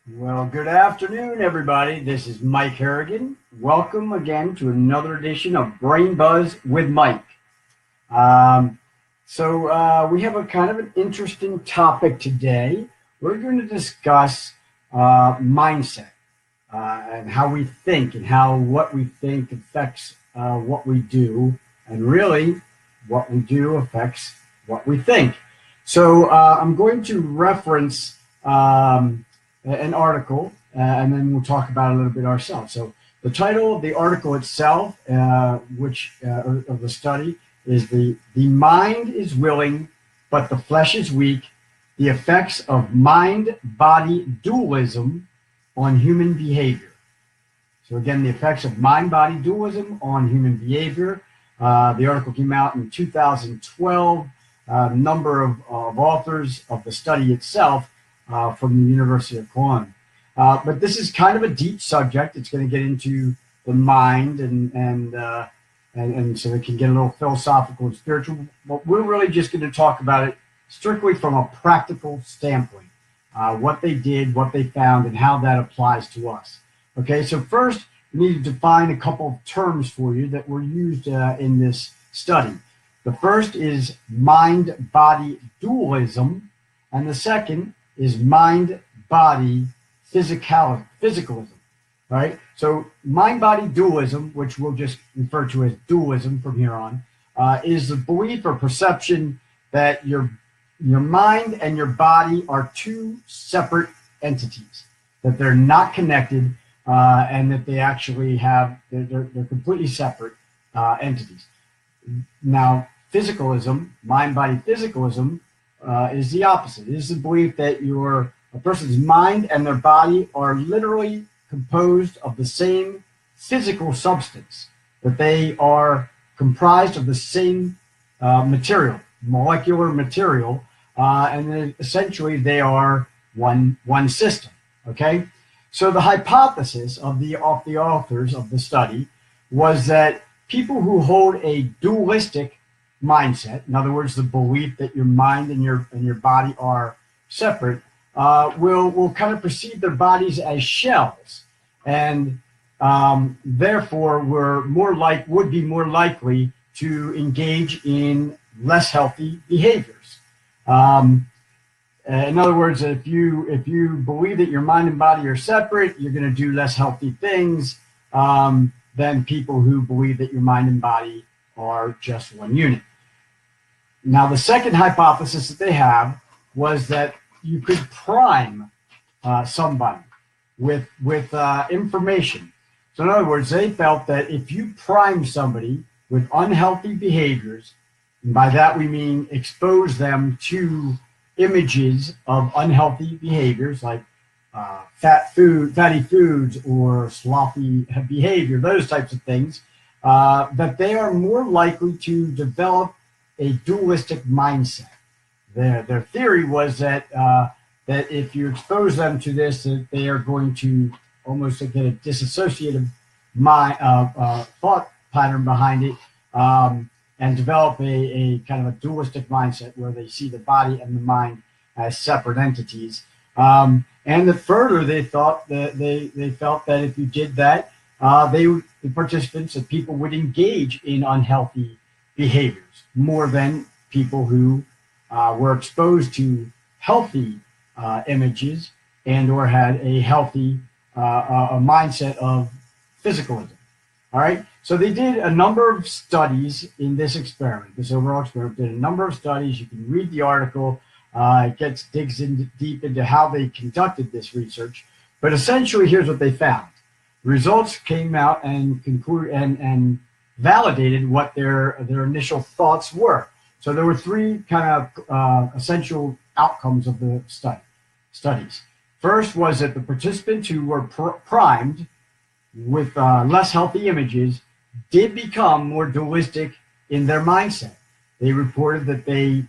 Well, good afternoon, everybody. This is Mike Harrigan. Welcome again to another edition of Brain Buzz with Mike. We have a kind of an interesting topic today. We're going to discuss mindset and how we think and how what we think affects what we do, and really what we do affects what we think. So I'm going to reference an article, and then we'll talk about it a little bit ourselves. So the title of the article itself, of the study, is the mind is willing, but the flesh is weak. The effects of mind-body dualism on human behavior. So again, the effects of mind-body dualism on human behavior. The article came out in 2012. A number of authors of the study itself from the University of Cologne. But this is kind of a deep subject. It's going to get into the mind, and so it can get a little philosophical and spiritual. But we're really just going to talk about it strictly from a practical standpoint, what they did, what they found, and how that applies to us. Okay, so first we need to define a couple of terms for you that were used in this study. The first is mind-body dualism, and the second is mind-body physicalism, right? So mind-body dualism, which we'll just refer to as dualism from here on, is the belief or perception that your mind and your body are two separate entities, that they're not connected, and that they actually they're completely separate entities. Now, physicalism, mind-body physicalism, is the opposite. It is the belief that a person's mind and their body are literally composed of the same physical substance, that they are comprised of the same material, molecular material, and then essentially they are one system. Okay, so the hypothesis of the authors of the study was that people who hold a dualistic mindset, in other words, the belief that your mind and your body are separate, will kind of perceive their bodies as shells, and therefore would be more likely to engage in less healthy behaviors. In other words, if you believe that your mind and body are separate, you're going to do less healthy things than people who believe that your mind and body are just one unit. Now, the second hypothesis that they have was that you could prime somebody with information. So in other words, they felt that if you prime somebody with unhealthy behaviors, and by that we mean expose them to images of unhealthy behaviors like fatty foods or slothy behavior, those types of things, that they are more likely to develop a dualistic mindset. Their theory was that if you expose them to this, that they are going to almost get a disassociative thought pattern behind it, and develop a kind of a dualistic mindset where they see the body and the mind as separate entities. And that further, they thought that they felt that if you did that, the participants, the people, would engage in unhealthy behaviors more than people who were exposed to healthy images and or had a healthy a mindset of physicalism. All right. So they did a number of studies in this experiment, this overall experiment. Did a number of studies. You can read the article. It digs in deep into how they conducted this research. But essentially, here's what they found. Results came out and concluded and validated what their initial thoughts were. So there were three kind of essential outcomes of the studies. First was that the participants who were primed with less healthy images did become more dualistic in their mindset. They reported that they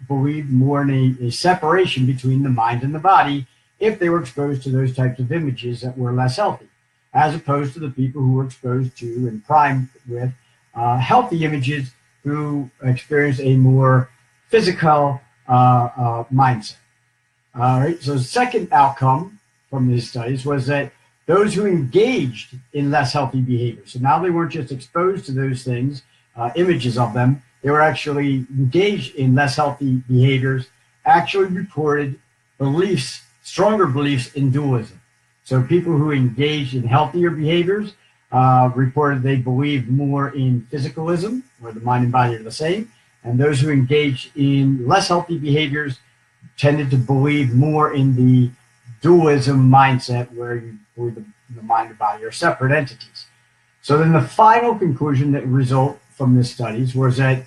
believed more in a separation between the mind and the body if they were exposed to those types of images that were less healthy, as opposed to the people who were exposed to and primed with healthy images who experienced a more physical mindset. All right. So the second outcome from these studies was that those who engaged in less healthy behavior, so now they weren't just exposed to those things, images of them, they were actually engaged in less healthy behaviors, actually reported beliefs, stronger beliefs in dualism. So people who engaged in healthier behaviors reported they believed more in physicalism, where the mind and body are the same, and those who engaged in less healthy behaviors tended to believe more in the dualism mindset, where you believe the mind and body are separate entities. So then the final conclusion that result from this studies was that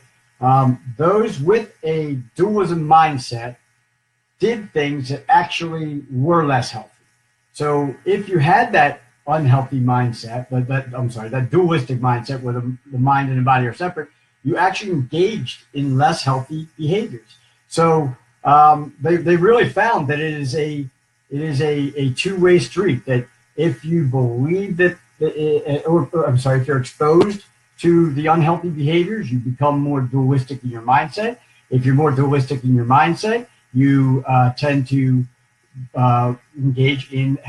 those with a dualism mindset did things that actually were less healthy. So if you had that unhealthy mindset, that dualistic mindset where the mind and the body are separate, you actually engaged in less healthy behaviors. So they really found that it is a two-way street, that if you believe that, if you're exposed to the unhealthy behaviors, you become more dualistic in your mindset. If you're more dualistic in your mindset, you tend to engage in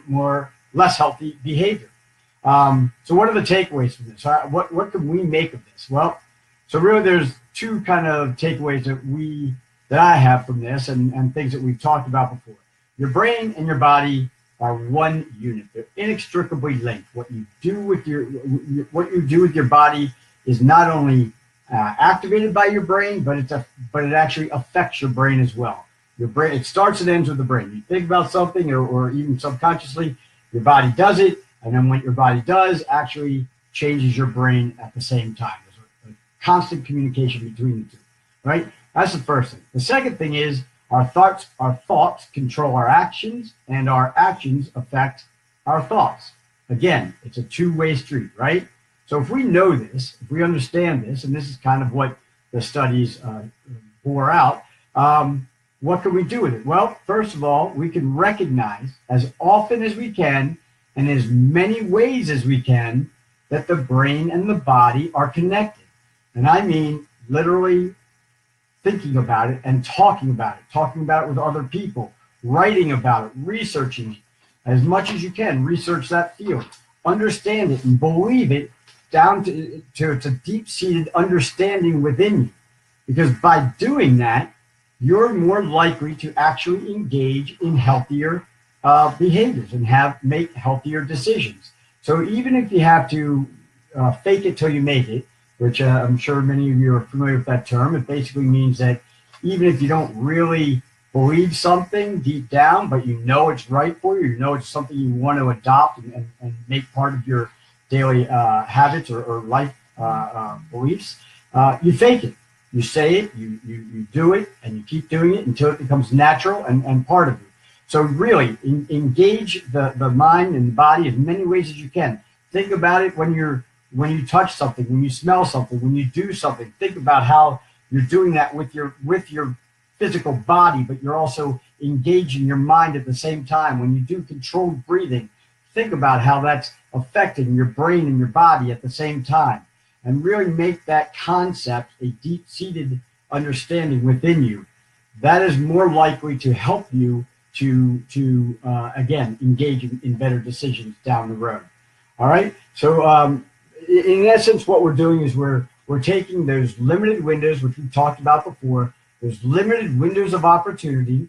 more less healthy behavior. So what are the takeaways from this? What can we make of this? Well, so really there's two kind of takeaways that I have from this, and things that we've talked about before. Your brain and your body are one unit. They're inextricably linked. What you do with your body is not only activated by your brain, but it actually affects your brain as well. Your brain, it starts and ends with the brain. You think about something, or even subconsciously, your body does it, and then what your body does actually changes your brain at the same time. There's a constant communication between the two, right? That's the first thing. The second thing is our thoughts control our actions, and our actions affect our thoughts. Again, it's a two-way street, right? So if we know this, if we understand this, and this is kind of what the studies bore out, what can we do with it? Well, first of all, we can recognize as often as we can, and as many ways as we can, that the brain and the body are connected. And I mean literally thinking about it and talking about it with other people, writing about it, researching it as much as you can. Research that field, understand it, and believe it down to it's a deep-seated understanding within you. Because by doing that, you're more likely to actually engage in healthier behaviors and make healthier decisions. So even if you have to fake it till you make it, which I'm sure many of you are familiar with that term, it basically means that even if you don't really believe something deep down, but you know it's right for you, you know it's something you want to adopt and make part of your daily habits or life beliefs, you fake it. You say it, you do it, and you keep doing it until it becomes natural and part of you. So really, engage the mind and the body as many ways as you can. Think about it when you touch something, when you smell something, when you do something. Think about how you're doing that with your physical body, but you're also engaging your mind at the same time. When you do controlled breathing, think about how that's affecting your brain and your body at the same time. And really make that concept a deep-seated understanding within you. That is more likely to help you to again, engage in better decisions down the road. All right? So in essence, what we're doing is we're taking those limited windows, which we talked about before, those limited windows of opportunity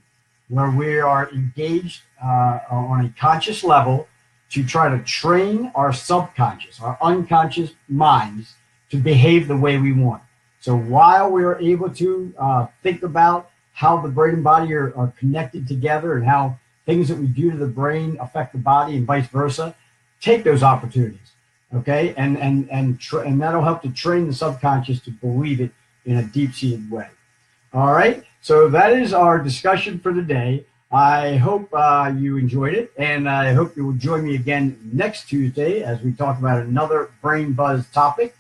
where we are engaged on a conscious level to try to train our subconscious, our unconscious minds to behave the way we want. So while we are able to think about how the brain and body are connected together and how things that we do to the brain affect the body and vice versa, take those opportunities, okay? And that'll help to train the subconscious to believe it in a deep-seated way. All right, so that is our discussion for today. I hope you enjoyed it, and I hope you will join me again next Tuesday as we talk about another brain buzz topic.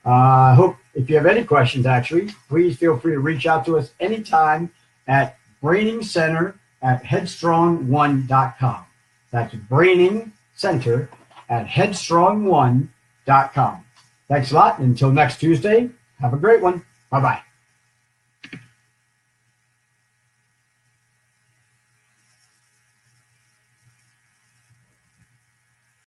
I hope if you have any questions, actually, please feel free to reach out to us anytime at brainingcenter@headstrong1.com. That's brainingcenter@headstrong1.com. Thanks a lot. Until next Tuesday, have a great one. Bye-bye.